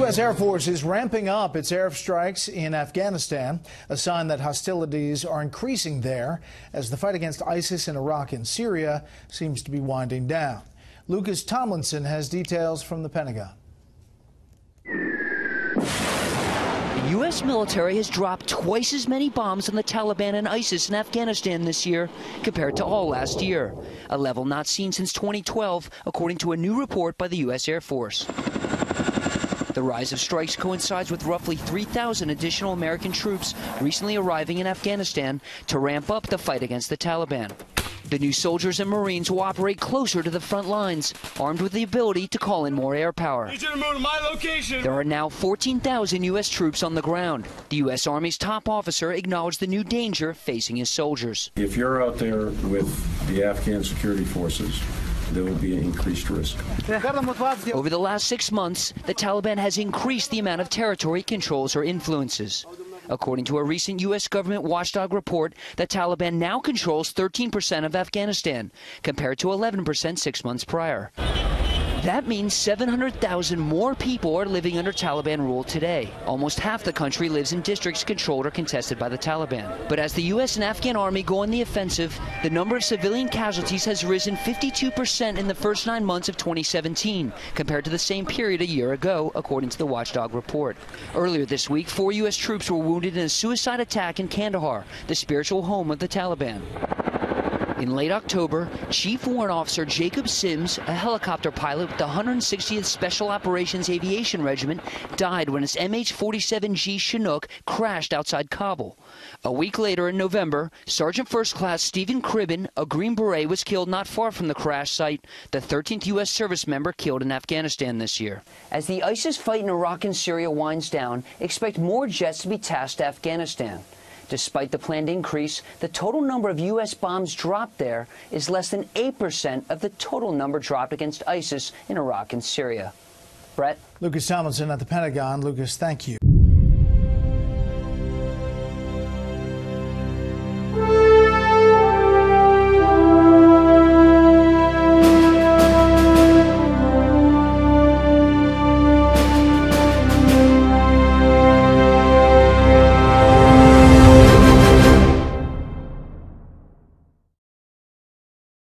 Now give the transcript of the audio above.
U.S. Air Force is ramping up its airstrikes in Afghanistan, a sign that hostilities are increasing there as the fight against ISIS in Iraq and Syria seems to be winding down. Lucas Tomlinson has details from the Pentagon. The U.S. military has dropped twice as many bombs on the Taliban and ISIS in Afghanistan this year compared to all last year, a level not seen since 2012, according to a new report by the U.S. Air Force. The rise of strikes coincides with roughly 3,000 additional American troops recently arriving in Afghanistan to ramp up the fight against the Taliban. The new soldiers and Marines will operate closer to the front lines, armed with the ability to call in more air power. Need you to move to my location. There are now 14,000 U.S. troops on the ground. The U.S. Army's top officer acknowledged the new danger facing his soldiers. If you're out there with the Afghan security forces, there will be an increased risk. Over the last 6 months, the Taliban has increased the amount of territory it controls or influences. According to a recent U.S. government watchdog report, the Taliban now controls 13% of Afghanistan, compared to 11% 6 months prior. That means 700,000 more people are living under Taliban rule today. Almost half the country lives in districts controlled or contested by the Taliban. But as the U.S. and Afghan army go on the offensive, the number of civilian casualties has risen 52% in the first 9 months of 2017, compared to the same period a year ago, according to the watchdog report. Earlier this week, 4 U.S. troops were wounded in a suicide attack in Kandahar, the spiritual home of the Taliban. In late October, Chief Warrant Officer Jacob Sims, a helicopter pilot with the 160th Special Operations Aviation Regiment, died when his MH-47G Chinook crashed outside Kabul. A week later in November, Sergeant First Class Stephen Cribben, a Green Beret, was killed not far from the crash site, the 13th U.S. service member killed in Afghanistan this year. As the ISIS fight in Iraq and Syria winds down, expect more jets to be tasked to Afghanistan. Despite the planned increase, the total number of U.S. bombs dropped there is less than 8% of the total number dropped against ISIS in Iraq and Syria. Brett? Lucas Tomlinson at the Pentagon. Lucas, thank you.